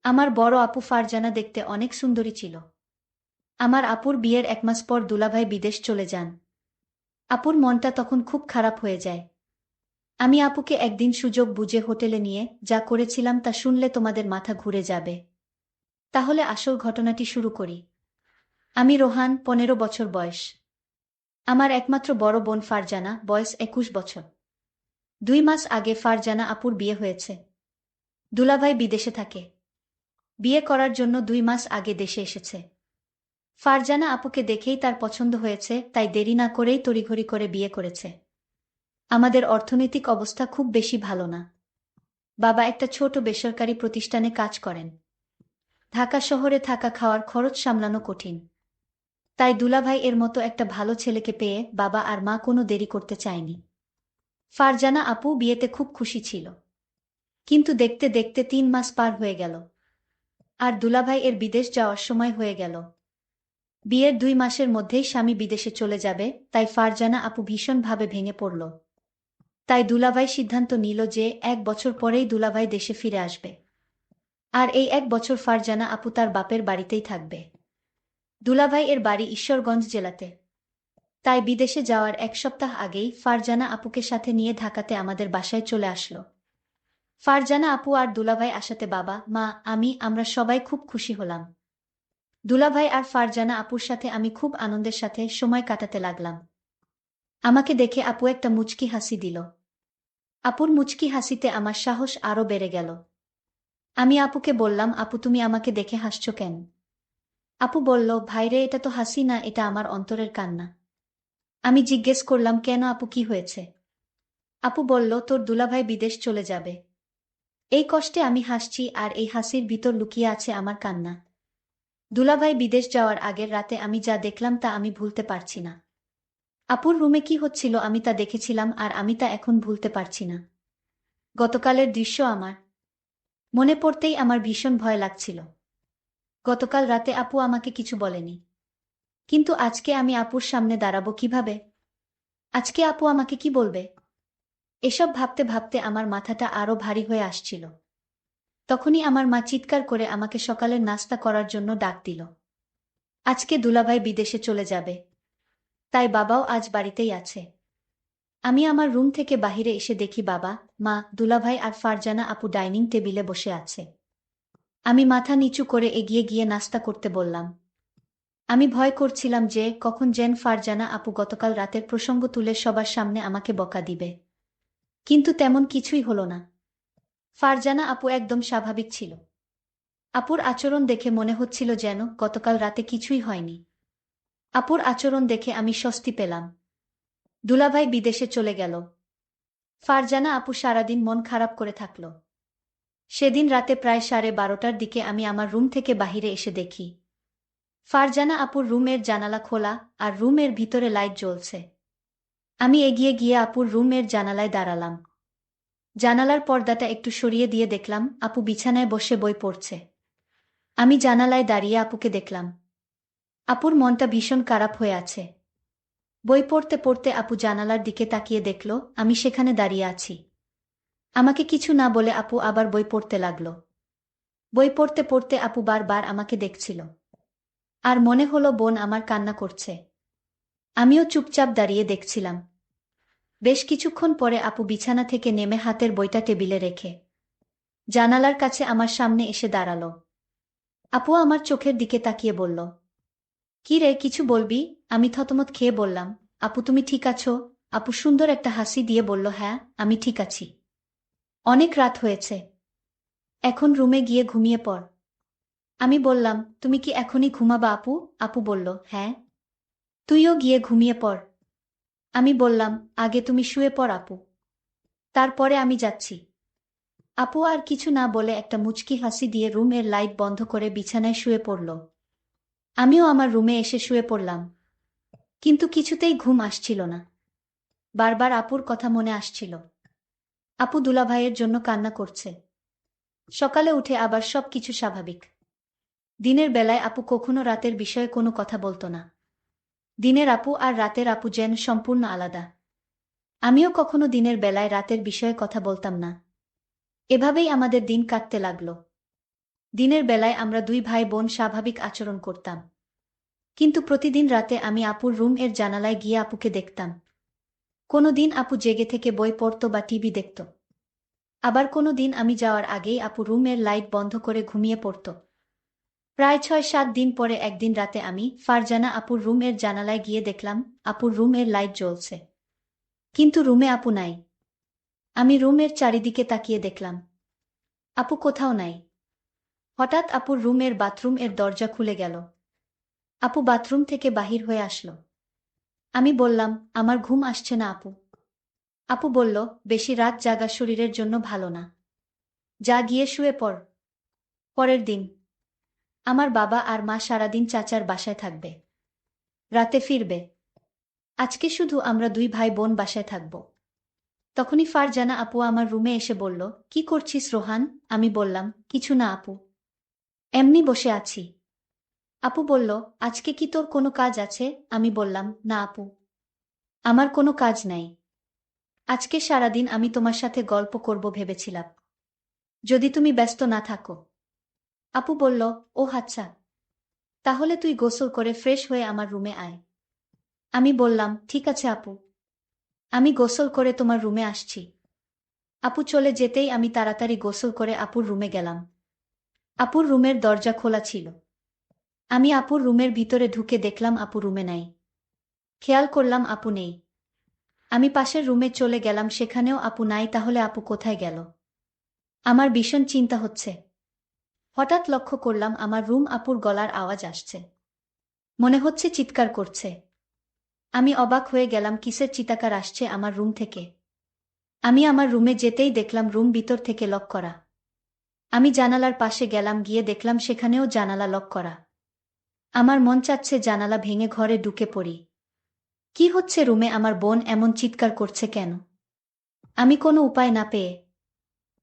আমার বড় আপু ফারজানা দেখতে অনেক সুন্দরী ছিল। আমার আপুর বিয়ের 1 মাস পর দুলাভাই বিদেশ চলে যান। আপুর মনটা তখন খুব খারাপ হয়ে যায়। আমি আপুকে একদিন সুযোগ বুঝে হোটেলে নিয়ে যা করেছিলাম তা শুনলে তোমাদের মাথা ঘুরে যাবে। তাহলে আসল ঘটনাটি শুরু করি। আমি রোহান, 15 বছর বয়স। আমার একমাত্র বড় বোন ফারজানা, বয়স 21 বছর। 2 মাস আগে ফারজানা আপুর বিয়ে হয়েছে। দুলাভাই বিদেশে থাকে। বিয়ে করার জন্য 2 মাস আগে দেশে এসেছে। ফারজানা আপুকে দেখেই তার পছন্দ হয়েছে, তাই দেরি না করেই তড়িঘড়ি করে বিয়ে করেছে। আমাদের অর্থনৈতিক অবস্থা খুব বেশি ভালো না। বাবা একটা ছোট বেসরকারি প্রতিষ্ঠানে কাজ করেন। ঢাকা শহরে থাকা খাওয়ার খরচ সামলানো কঠিন। তাই দুলাভাই এর মতো একটা ভালো ছেলেকে পেয়ে বাবা আর মা কোনো দেরি করতে চায়নি। ফারজানা আপু বিয়েতে খুব খুশি ছিল। কিন্তু দেখতে দেখতে 3 মাস পার হয়ে গেল। আর দুলাভাই এর বিদেশ যাওয়ার সময় হয়ে গেল। বিয়ের 2 মাসের মধ্যেই স্বামী বিদেশে চলে যাবে, তাই ফারজানা আপু ভীষণভাবে ভেঙে পড়ল। তাই দুলাভাই সিদ্ধান্ত নিল যে 1 বছর পরেই দুলাভাই দেশে ফিরে আসবে। আর এই 1 বছর ফারজানা আপু তার বাপের বাড়িতেই থাকবে। দুলাভাই এর বাড়ি ঈশ্বরগঞ্জ জেলাতে। তাই বিদেশে যাওয়ার 1 সপ্তাহ আগেই ফারজানা আপুকে সাথে নিয়ে ঢাকাতে আমাদের বাসায় চলে আসলো। ফারজানা আপু আর দুলাভাই আসাতে বাবা, মা, আমরা সবাই খুব খুশি হলাম। দুলাভাই আর ফারজানা আপুর সাথে আমি খুব আনন্দের সাথে সময় কাটাতে লাগলাম। আমাকে দেখে আপু একটা মুচকি হাসি দিল। আপুর মুচকি হাসিতে আমার সাহস আরো বেড়ে গেল। আমি আপুকে বললাম, আপু তুমি আমাকে দেখে হাসছো কেন? আপু বলল, ভাইরে এটা তো হাসি না, এটা আমার অন্তরের কান্না। আমি জিজ্ঞেস করলাম, কেন আপু, কি হয়েছে? আপু বলল, তোর দুলাভাই বিদেশ চলে যাবে। এই কষ্টে আমি হাসছি, আর এই হাসির ভিতর লুকিয়ে আছে আমার কান্না। দুলাভাই বিদেশ যাওয়ার আগের রাতে আমি যা দেখলাম তা আমি ভুলতে পারছি না। আপুর রুমে কি হচ্ছিল আমি তা দেখেছিলাম, আর আমি তা এখন ভুলতে পারছি না। গতকালের দৃশ্য আমার মনে পড়তেই আমার ভীষণ ভয় লাগছিল। গতকাল রাতে আপু আমাকে কিছু বলেনি। কিন্তু আজকে আমি আপুর সামনে দাঁড়াবো কিভাবে? আজকে আপু আমাকে কি বলবে? এসব ভাবতে ভাবতে আমার মাথাটা আরো ভারী হয়ে আসছিল। তখনই আমার মা চিৎকার করে আমাকে সকালের নাস্তা করার জন্য ডাক দিল। আজকে দুলাভাই বিদেশে চলে যাবে, তাই বাবাও আজ বাড়িতেই আছে। আমি আমার রুম থেকে বাহিরে এসে দেখি বাবা, মা, দুলাভাই আর ফারজানা আপু ডাইনিং টেবিলে বসে আছে। আমি মাথা নিচু করে এগিয়ে গিয়ে নাস্তা করতে বললাম। আমি ভয় করছিলাম যে কখন যেন ফারজানা আপু গতকাল রাতের প্রসঙ্গ তুলে সবার সামনে আমাকে বকা দিবে। কিন্তু তেমন কিছুই হলো না। ফারজানা আপু একদম স্বাভাবিক ছিল। আপুর আচরণ দেখে মনে হচ্ছিল যেন গতকাল রাতে কিছুই হয়নি। আপুর আচরণ দেখে আমি স্বস্তি পেলাম। দুলাভাই বিদেশে চলে গেল। ফারজানা আপু সারাদিন মন খারাপ করে থাকল। সেদিন রাতে প্রায় 12:30টার দিকে আমি আমার রুম থেকে বাহিরে এসে দেখি ফারজানা আপুর রুমের জানালা খোলা, আর রুমের ভিতরে লাইট জ্বলছে। আমি এগিয়ে গিয়ে আপুর রুমের জানালায় দাঁড়ালাম। জানালার পর্দাটা একটু সরিয়ে দিয়ে দেখলাম আপু বিছানায় বসে বই পড়ছে। আমি জানালায় দাঁড়িয়ে আপুকে দেখলাম। আপুর মনটা ভীষণ খারাপ হয়ে আছে। বই পড়তে পড়তে আপু জানালার দিকে তাকিয়ে দেখল আমি সেখানে দাঁড়িয়ে আছি। আমাকে কিছু না বলে আপু আবার বই পড়তে লাগল। বই পড়তে পড়তে আপু বারবার আমাকে দেখছিল। আর মনে হলো বোন আমার কান্না করছে। আমিও চুপচাপ দাঁড়িয়ে দেখছিলাম। বেশ কিছুক্ষণ পরে আপু বিছানা থেকে নেমে হাতের বইটা টেবিলে রেখে জানালার কাছে আমার সামনে এসে দাঁড়ালো। আপু আমার চোখের দিকে তাকিয়ে বলল, কি রে, কিছু বলবি? আমি থতমত খেয়ে বললাম, আপু তুমি ঠিক আছো? আপু সুন্দর একটা হাসি দিয়ে বলল, হ্যাঁ, আমি ঠিক আছি। অনেক রাত হয়েছে, এখন রুমে গিয়ে ঘুমিয়ে পড়। আমি বললাম, তুমি কি এখনই ঘুমাবা আপু? আপু বলল, হ্যাঁ। তুইও গিয়ে ঘুমিয়ে পড়। আমি বললাম, আগে তুমি শুয়ে পড় আপু, তারপরে আমি যাচ্ছি। আপু আর কিছু না বলে একটা মুচকি হাসি দিয়ে রুমের লাইট বন্ধ করে বিছানায় শুয়ে পড়ল। আমিও আমার রুমে এসে শুয়ে পড়লাম। কিন্তু কিছুতেই ঘুম আসছিল না। বারবার আপুর কথা মনে আসছিল। আপু দুলাভাইয়ের জন্য কান্না করছে। সকালে উঠে আবার সব কিছু স্বাভাবিক। দিনের বেলায় আপু কখনো রাতের বিষয়ে কোনো কথা বলতো না। দিনের আপু আর রাতের আপু যেন সম্পূর্ণ আলাদা। আমিও কখনো দিনের বেলায় রাতের বিষয়ে কথা বলতাম না। এভাবেই আমাদের দিন কাটতে লাগলো। দিনের বেলায় আমরা দুই ভাই বোন স্বাভাবিক আচরণ করতাম, কিন্তু প্রতিদিন রাতে আমি আপুর রুম এর জানালায় গিয়ে আপুকে দেখতাম। কোনো দিন আপু জেগে থেকে বই পড়ত বা টিভি দেখত, আবার কোনো দিন আমি যাওয়ার আগেই আপু রুমের লাইট বন্ধ করে ঘুমিয়ে পড়ত। প্রায় ৬-৭ দিন পরে একদিন রাতে আমি ফারজানা আপুর রুম এর জানালায় গিয়ে দেখলাম আপুর রুম এর লাইট জ্বলছে, কিন্তু রুমে আপু নাই। আমি রুমের চারিদিকে তাকিয়ে দেখলাম, আপু কোথাও নাই। হঠাৎ আপুর রুমের বাথরুম এর দরজা খুলে গেল। আপু বাথরুম থেকে বাহির হয়ে আসলো। আমি বললাম, আমার ঘুম আসছে না আপু। আপু বলল, বেশি রাত জাগা শরীরের জন্য ভালো না, যা গিয়ে শুয়ে পড়। পরের দিন আমার বাবা আর মা সারাদিন চাচার বাসায় থাকবে, রাতে ফিরবে। আজকে শুধু আমরা দুই ভাই বোন বাসায় থাকব। তখনই ফারজানা আপু আমার রুমে এসে বলল, কি করছিস রোহান? আমি বললাম, কিছু না আপু, এমনি বসে আছি। আপু বলল, আজকে কি তোর কোনো কাজ আছে? আমি বললাম, না আপু, আমার কোনো কাজ নাই। আজকে সারাদিন আমি তোমার সাথে গল্প করব ভেবেছিলাম, যদি তুমি ব্যস্ত না থাকো। আপু বলল, ও আচ্ছা, তাহলে তুই গোসল করে ফ্রেশ হয়ে আমার রুমে আয়। আমি বললাম, ঠিক আছে আপু, আমি গোসল করে তোমার রুমে আসছি। আপু চলে যেতেই আমি তাড়াতাড়ি গোসল করে আপুর রুমে গেলাম। আপুর রুমের দরজা খোলা ছিল। আমি আপুর রুমের ভিতরে ঢুকে দেখলাম আপু রুমে নাই। খেয়াল করলাম আপু নেই। আমি পাশের রুমে চলে গেলাম, সেখানেও আপু নাই। তাহলে আপু কোথায় গেল? আমার ভীষণ চিন্তা হচ্ছে। হঠাৎ লক্ষ্য করলাম আমার রুম আপুর গলার আওয়াজ আসছে, মনে হচ্ছে চিৎকার করছে। আমি অবাক হয়ে গেলাম, কিসের চিৎকার আসছে আমার রুম থেকে। আমি আমার রুমে যেতেই দেখলাম রুম ভিতর থেকে লক করা। আমি জানালার পাশে গেলাম, গিয়ে দেখলাম সেখানেও জানালা লক করা। আমার মন চাচ্ছে জানালা ভেঙে ঘরে ঢুকে পড়ি। কি হচ্ছে রুমে? আমার বোন এমন চিৎকার করছে কেন? আমি কোনো উপায় না পেয়ে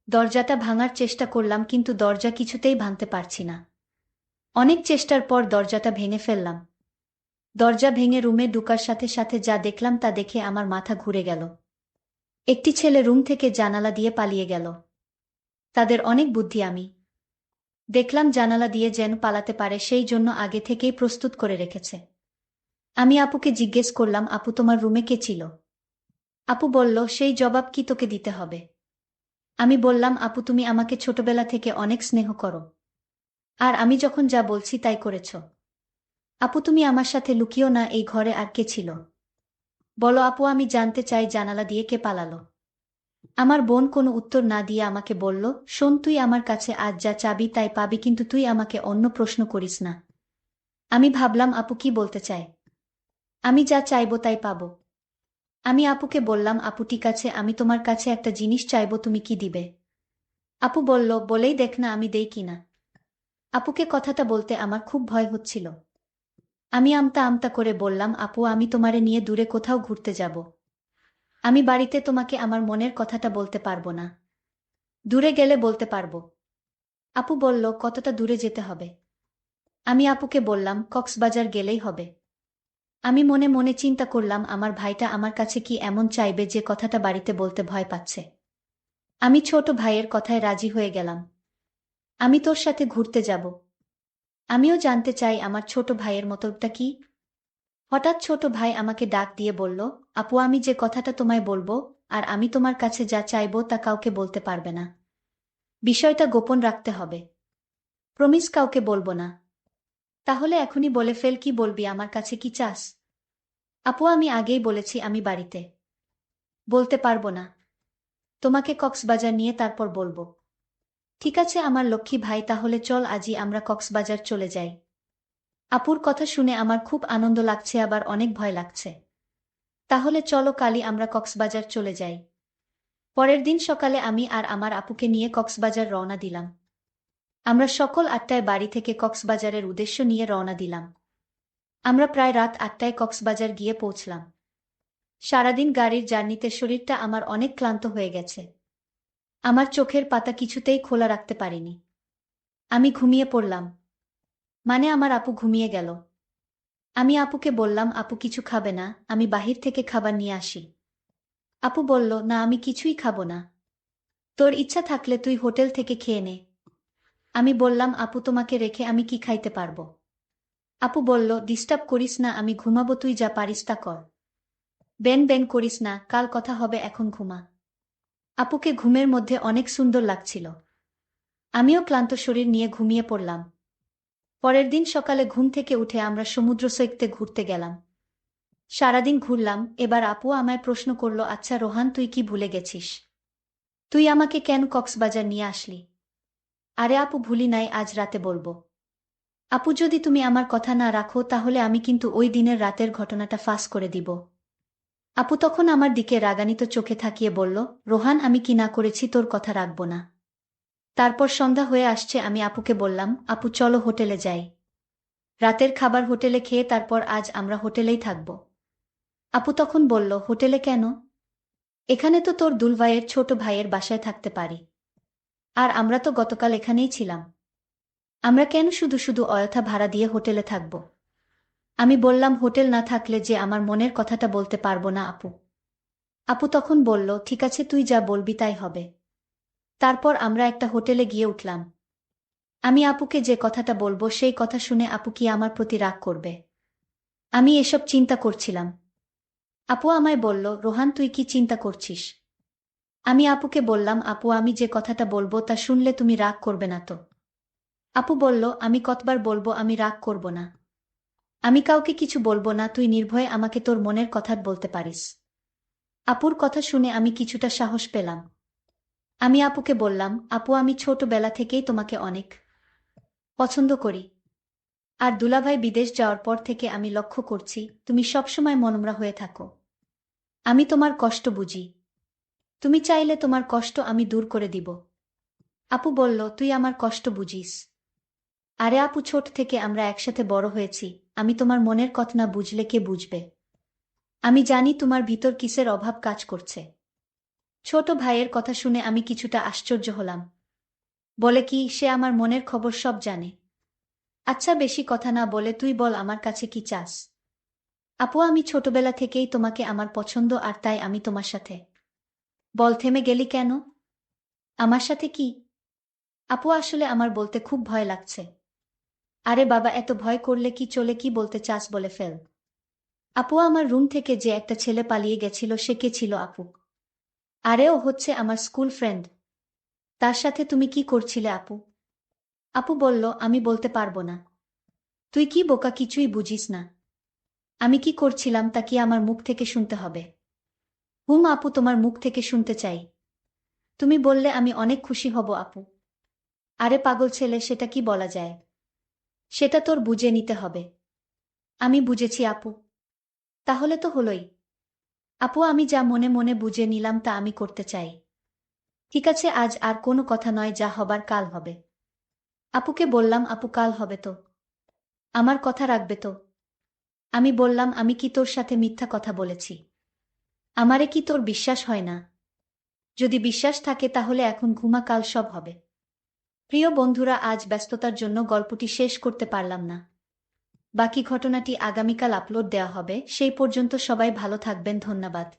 দরজাটা ভাঙার চেষ্টা করলাম, কিন্তু দরজা কিছুতেই ভাঙতে পারছি না। অনেক চেষ্টার পর দরজাটা ভেঙে ফেললাম। দরজা ভেঙে রুমে ঢুকার সাথে সাথে যা দেখলাম তা দেখে আমার মাথা ঘুরে গেল। একটি ছেলে রুম থেকে জানালা দিয়ে পালিয়ে গেল। তাদের অনেক বুদ্ধি। আমি দেখলাম জানালা দিয়ে যেন পালাতে পারে সেই জন্য আগে থেকেই প্রস্তুত করে রেখেছে। আমি আপুকে জিজ্ঞেস করলাম, আপু তোমার রুমে কে ছিল? আপু বলল, সেই জবাব কি তোকে দিতে হবে? আমি বললাম, আপু তুমি আমাকে ছোটবেলা থেকে অনেক স্নেহ করো, আর আমি যখন যা বলছি তাই করেছ। আপু তুমি আমার সাথে লুকিও না, এই ঘরে আর কে ছিল? বলো আপু, আমি জানতে চাই জানালা দিয়ে কে পালালো। আমার বোন কোনো উত্তর না দিয়ে আমাকে বলল, শোন, তুই আমার কাছে আজ যা চাবি তাই পাবি, কিন্তু তুই আমাকে অন্য প্রশ্ন করিস না। আমি ভাবলাম আপু কি বলতে চায়। আমি যা চাইবো তাই পাবো। আমি আপুকে বললাম, আপু ঠিক আছে, আমি তোমার কাছে একটা জিনিস চাইবো, তুমি কি দিবে? আপু বলল, বলেই দেখ না আমি দেই কিনা। আপুকে কথাটা বলতে আমার খুব ভয় হচ্ছিল। আমি আমতা আমতা করে বললাম, আপু আমি তোমারে নিয়ে দূরে কোথাও ঘুরতে যাব। আমি বাড়িতে তোমাকে আমার মনের কথাটা বলতে পারবো না। দূরে গেলে বলতে পারবো। আপু বলল, কতটা দূরে যেতে হবে? আমি আপুকে বললাম, কক্সবাজার গেলেই হবে। আমি মনে মনে চিন্তা করলাম, আমার ভাইটা আমার কাছে কি এমন চাইবে যে কথাটা বাড়িতে বলতে ভয় পাচ্ছে। আমি ছোট ভাইয়ের কথায় রাজি হয়ে গেলাম। আমি তোর সাথে ঘুরতে যাব। আমিও জানতে চাই আমার ছোট ভাইয়ের মতলবটা কি। হঠাৎ ছোট ভাই আমাকে ডাক দিয়ে বলল, আপু আমি যে কথাটা তোমায় বলবো আর আমি তোমার কাছে যা চাইবো তা কাউকে বলতে পারবে না। বিষয়টা গোপন রাখতে হবে। প্রমিস কাউকে বলবো না। তাহলে এখনই বলে ফেল, কি বলবি? আমার কাছে কি চাস? আপু আমি আগেই বলেছি আমি বাড়িতে বলতে পারবো না। তোমাকে কক্সবাজার নিয়ে তারপর বলবো। ঠিক আছে আমার লক্ষ্মী ভাই, তাহলে চল আজই আমরা কক্সবাজার চলে যাই। আপুর কথা শুনে আমার খুব আনন্দ লাগছে, আবার অনেক ভয় লাগছে। তাহলে চলো কালই আমরা কক্সবাজার চলে যাই। পরের দিন সকালে আমি আর আমার আপুকে নিয়ে কক্সবাজার রওনা দিলাম। আমরা সকল ৮টায় বাড়ি থেকে কক্সবাজারের উদ্দেশ্য নিয়ে রওনা দিলাম। আমরা প্রায় রাত ৮টায় কক্সবাজার গিয়ে পৌঁছলাম। সারাদিন গাড়ির জার্নিতে শরীরটা আমার অনেক ক্লান্ত হয়ে গেছে। আমার চোখের পাতা কিছুতেই খোলা রাখতে পারিনি। আমি ঘুমিয়ে পড়লাম। মানে আমার আপু ঘুমিয়ে গেল। আমি আপুকে বললাম, আপু কিছু খাবে না? আমি বাহির থেকে খাবার নিয়ে আসি। আপু বলল, না আমি কিছুই খাবো না। তোর ইচ্ছা থাকলে তুই হোটেল থেকে খেয়ে নে। আমি বললাম, আপু তোমাকে রেখে আমি কি খাইতে পারবো? আপু বলল, ডিস্টার্ব করিস না, আমি ঘুমাবো, তুই যা পারিস তা কর। বেন বেন করিস না, কাল কথা হবে, এখন ঘুমা। আপুকে ঘুমের মধ্যে অনেক সুন্দর লাগছিল। আমিও ক্লান্ত শরীর নিয়ে ঘুমিয়ে পড়লাম। পরের দিন সকালে ঘুম থেকে উঠে আমরা সমুদ্র সৈকতে ঘুরতে গেলাম। সারাদিন ঘুরলাম। এবার আপু আমায় প্রশ্ন করল, আচ্ছা রোহান, তুই কি ভুলে গেছিস? তুই আমাকে কেন কক্সবাজার নিয়ে আসলি? আরে আপু, ভুলি নাই, আজ রাতে বলবো। আপু, যদি তুমি আমার কথা না রাখো তাহলে আমি কিন্তু ওই দিনের রাতের ঘটনাটা ফাঁস করে দিব। আপু তখন আমার দিকে রাগান্বিত চোখে তাকিয়ে বলল, রোহান, আমি কি না করেছি তোর কথা রাখবো না? তারপর সন্ধ্যা হয়ে আসছে, আমি আপুকে বললাম, আপু চলো হোটেলে যাই। রাতের খাবার হোটেলে খেয়ে তারপর আজ আমরা হোটেলেই থাকব। আপু তখন বলল, হোটেলে কেন? এখানে তো তোর দুলভাইয়ের ছোট ভাইয়ের বাসায় থাকতে পারি। আর আমরা তো গতকাল এখানেই ছিলাম। আমরা কেন শুধু শুধু অযথা ভাড়া দিয়ে হোটেলে থাকব? আমি বললাম, হোটেল না থাকলে যে আমার মনের কথাটা বলতে পারবো না আপু। আপু তখন বলল, ঠিক আছে, তুই যা বলবি তাই হবে। তারপর আমরা একটা হোটেলে গিয়ে উঠলাম। আমি আপুকে যে কথাটা বলবো সেই কথা শুনে আপু কি আমার প্রতি রাগ করবে? আমি এসব চিন্তা করছিলাম। আপু আমায় বলল, রোহান, তুই কি চিন্তা করছিস? আমি আপুকে বললাম, আপু আমি যে কথাটা বলবো তা শুনলে তুমি রাগ করবে না তো? আপু বলল, আমি কতবার বলবো আমি রাগ করব না। আমি কাউকে কিছু বলবো না, তুই নির্ভয়ে আমাকে তোর মনের কথা বলতে পারিস। আপুর কথা শুনে আমি কিছুটা সাহস পেলাম। আমি আপুকে বললাম, আপু আমি ছোটবেলা থেকেই তোমাকে অনেক পছন্দ করি। আর দুলাভাই বিদেশ যাওয়ার পর থেকে আমি লক্ষ্য করছি তুমি সবসময় মনমরা হয়ে থাকো। আমি তোমার কষ্ট বুঝি। তুমি চাইলে তোমার কষ্ট আমি দূর করে দিব। আপু বলল, তুই আমার কষ্ট বুঝিস? আরে আপু, ছোট থেকে আমরা একসাথে বড় হয়েছি। আমি তোমার মনের কথা না বুঝলে কে বুঝবে? আমি জানি তোমার ভিতর কিসের অভাব কাজ করছে। ছোট ভাইয়ের কথা শুনে আমি কিছুটা আশ্চর্য হলাম। বলে কি, সে আমার মনের খবর সব জানে? আচ্ছা বেশি কথা না বলে তুই বল, আমার কাছে কি চাস? আপু আমি ছোটবেলা থেকেই তোমাকে আমার পছন্দ, আর তাই আমি তোমার সাথে। বল, থেমে গেলি কেন? আমার সাথে কি? আপু আসলে আমার বলতে খুব ভয় লাগছে। আরে বাবা, এত ভয় করলে কি চলে, কি বলতে চাস বলে ফেল। আপু আমার রুম থেকে যে একটা ছেলে পালিয়ে গেছিল সে কে ছিল আপু? আরে ও হচ্ছে আমার স্কুল ফ্রেন্ড। তার সাথে তুমি কি করছিলে আপু? আপু বলল, আমি বলতে পারবো না। তুই কি বোকা, কিছুই বুঝিস না? আমি কি করছিলাম তা কি আমার মুখ থেকে শুনতে হবে? হুম আপু, তোমার মুখ থেকে শুনতে চাই। তুমি বললে আমি অনেক খুশি হব আপু। আরে পাগল ছেলে, সেটা কি বলা যায়? সেটা তোর বুঝে নিতে হবে। আমি বুঝেছি আপু। তাহলে তো হলোই। আপু আমি যা মনে মনে বুঝে নিলাম তা আমি করতে চাই। ঠিক আছে, আজ আর কোনো কথা নয়, যা হবার কাল হবে। আপুকে বললাম, আপু কাল হবে তো? আমার কথা রাখবে তো? আমি বললাম, আমি কি তোর সাথে মিথ্যা কথা বলেছি? আমারে কি তোর বিশ্বাস হয় না? যদি বিশ্বাস থাকে তাহলে এখন ঘুমা, কাল সব হবে। প্রিয় বন্ধুরা, আজ ব্যস্ততার জন্য গল্পটি শেষ করতে পারলাম না। বাকি ঘটনাটি আগামীকাল আপলোড দেওয়া হবে। সেই পর্যন্ত সবাই ভালো থাকবেন, ধন্যবাদ।